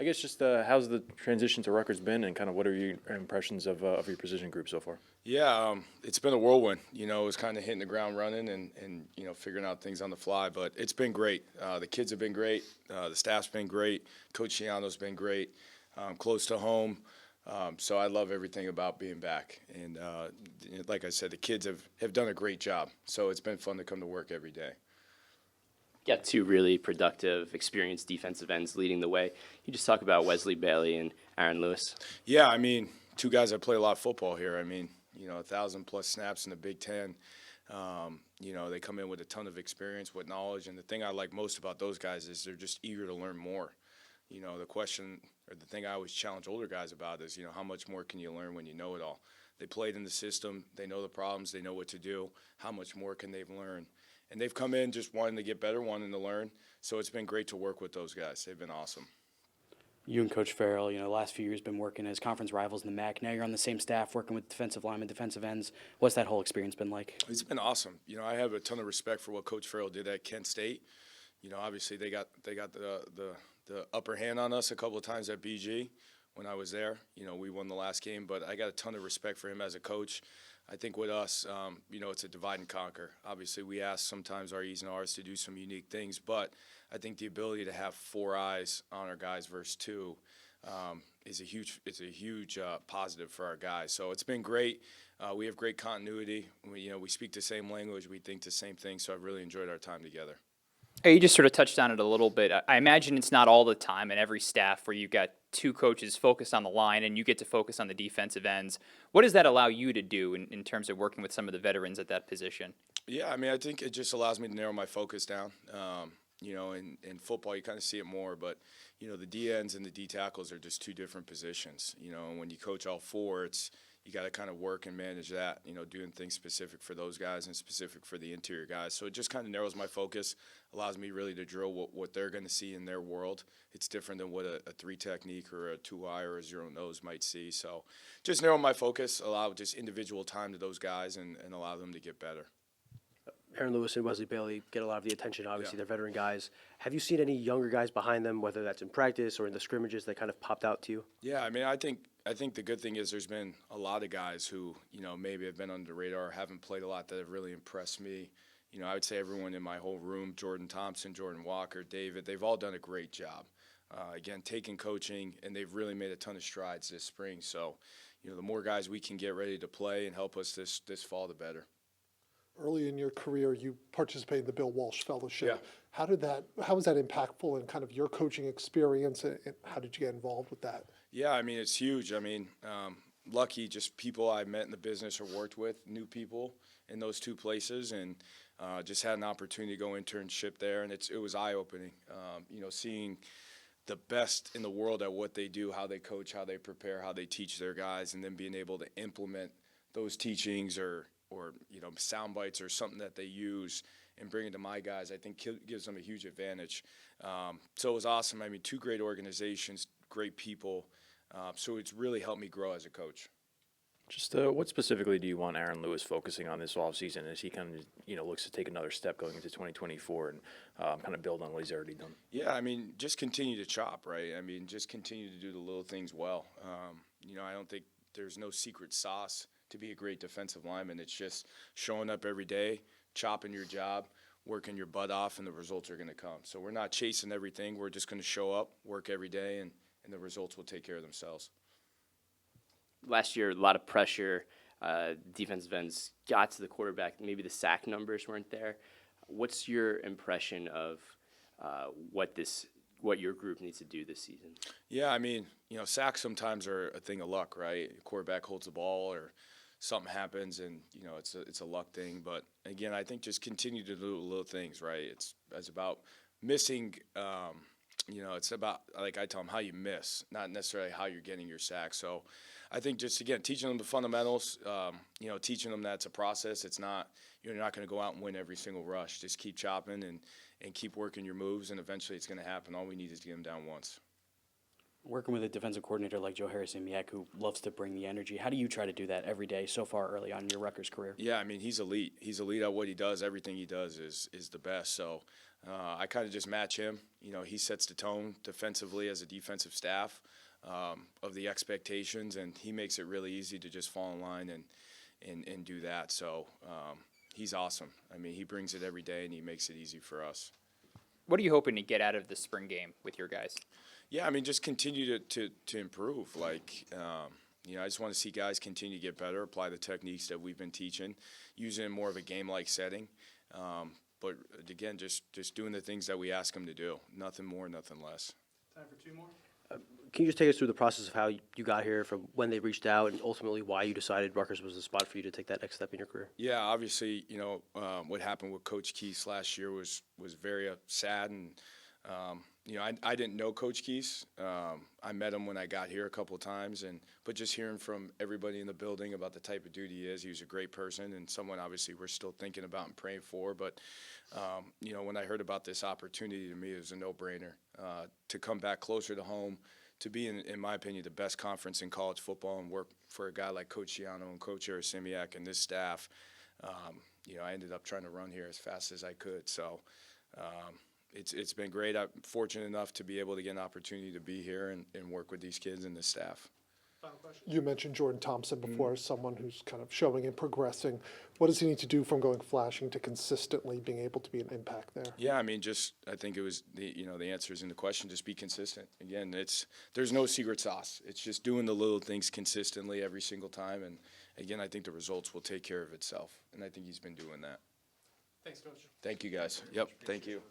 I guess just how's the transition to Rutgers been, and kind of what are your impressions of your position group so far? Yeah, it's been a whirlwind. You know, it was kind of hitting the ground running and figuring out things on the fly. But it's been great. The kids have been great. The staff's been great. Coach Shiano's been great. Close to home. So I love everything about being back. And like I said, the kids have done a great job. So it's been fun to come to work every day. Got two really productive, experienced defensive ends leading the way. You just talk about Wesley Bailey and Aaron Lewis. Yeah, I mean, two guys that play a lot of football here. I mean, 1,000+ snaps in the Big Ten. They come in with a ton of experience, with knowledge. And the thing I like most about those guys is they're just eager to learn more. The question or the thing I always challenge older guys about is, how much more can you learn when you know it all? They played in the system. They know the problems. They know what to do. How much more can they learn? And they've come in just wanting to get better, wanting to learn. So it's been great to work with those guys. They've been awesome. You and Coach Farrell, the last few years been working as conference rivals in the MAC. Now you're on the same staff working with defensive linemen, defensive ends. What's that whole experience been like? It's been awesome. I have a ton of respect for what Coach Farrell did at Kent State. Obviously they got the upper hand on us a couple of times at BG when I was there. We won the last game, but I got a ton of respect for him as a coach. I think with us, it's a divide and conquer. Obviously, we ask sometimes our E's and R's to do some unique things, but I think the ability to have 4 eyes on our guys versus 2 is a huge positive for our guys. So it's been great. We have great continuity. We speak the same language. We think the same thing. So I've really enjoyed our time together. Hey, you just sort of touched on it a little bit. I imagine it's not all the time in every staff where you've got 2 coaches focused on the line and you get to focus on the defensive ends. What does that allow you to do in terms of working with some of the veterans at that position? Yeah, I mean, I think it just allows me to narrow my focus down. In football, you kind of see it more, but, the D ends and the D tackles are just 2 different positions. And when you coach all 4, you got to kind of work and manage that, doing things specific for those guys and specific for the interior guys. So it just kind of narrows my focus, allows me really to drill what they're going to see in their world. It's different than what a 3 technique or a 2-eye or a 0 nose might see. So just narrow my focus, allow just individual time to those guys and allow them to get better. Aaron Lewis and Wesley Bailey get a lot of the attention. Obviously, they're veteran guys. Have you seen any younger guys behind them, whether that's in practice or in the scrimmages, that kind of popped out to you? Yeah, I mean, I think the good thing is there's been a lot of guys who, maybe have been under the radar or haven't played a lot that have really impressed me. I would say everyone in my whole room, Jordan Thompson, Jordan Walker, David, they've all done a great job. Again, taking coaching, and they've really made a ton of strides this spring. So, the more guys we can get ready to play and help us this fall, the better. Early in your career, you participated in the Bill Walsh Fellowship. Yeah. How was that impactful in kind of your coaching experience, and how did you get involved with that? Yeah, I mean, it's huge. I mean, lucky just people I met in the business or worked with, new people in those 2 places, and just had an opportunity to go internship there, and it was eye-opening, seeing the best in the world at what they do, how they coach, how they prepare, how they teach their guys, and then being able to implement those teachings or sound bites or something that they use and bring it to my guys, I think gives them a huge advantage. So it was awesome. I mean, 2 great organizations, great people. So it's really helped me grow as a coach. Just what specifically do you want Aaron Lewis focusing on this offseason as he kind of, looks to take another step going into 2024 and kind of build on what he's already done? Yeah, I mean, just continue to chop, right? I mean, just continue to do the little things well. I don't think there's no secret sauce to be a great defensive lineman. It's just showing up every day, chopping your job, working your butt off, and the results are going to come. So we're not chasing everything. We're just going to show up, work every day, and the results will take care of themselves. Last year, a lot of pressure. Defensive ends got to the quarterback. Maybe the sack numbers weren't there. What's your impression of what your group needs to do this season? Yeah, I mean, sacks sometimes are a thing of luck, right? The quarterback holds the ball or something happens, and it's a luck thing. But again, I think just continue to do little things, right? It's about missing. It's about, like I tell them, how you miss, not necessarily how you're getting your sack. So I think just, again, teaching them the fundamentals, teaching them that it's a process. It's not, you're not going to go out and win every single rush. Just keep chopping and keep working your moves, and eventually it's going to happen. All we need is to get them down once. Working with a defensive coordinator like Joe Harris-Miak, who loves to bring the energy, how do you try to do that every day so far early on in your Rutgers career? Yeah, I mean, he's elite. He's elite at what he does. Everything he does is the best. So I kind of just match him. You know, he sets the tone defensively as a defensive staff of the expectations, and he makes it really easy to just fall in line and do that. So he's awesome. I mean, he brings it every day, and he makes it easy for us. What are you hoping to get out of the spring game with your guys? Yeah, I mean, just continue to improve. Like, you know, I just want to see guys continue to get better, apply the techniques that we've been teaching, use it in more of a game-like setting. But again, just doing the things that we ask them to do. Nothing more, nothing less. Time for two more. Can you just take us through the process of how you got here, from when they reached out, and ultimately why you decided Rutgers was the spot for you to take that next step in your career? Yeah, obviously, you know, what happened with Coach Keese last year was very sad, and you know, I didn't know Coach Keese. I met him when I got here a couple of times, but just hearing from everybody in the building about the type of dude he is, he was a great person and someone obviously we're still thinking about and praying for. But you know, when I heard about this opportunity, to me it was a no-brainer to come back closer to home, to be in my opinion, the best conference in college football, and work for a guy like Coach Schiano and Coach Harris-Miak and this staff. You know, I ended up trying to run here as fast as I could. So it's been great. I'm fortunate enough to be able to get an opportunity to be here and work with these kids and the staff. You mentioned Jordan Thompson before, someone who's kind of showing and progressing. What does he need to do from going flashing to consistently being able to be an impact there? Yeah, I mean, I think it was the answer is in the question. Just be consistent. Again, there's no secret sauce. It's just doing the little things consistently every single time. And again, I think the results will take care of itself. And I think he's been doing that. Thanks, Coach. Thank you, guys. Yep, thank you.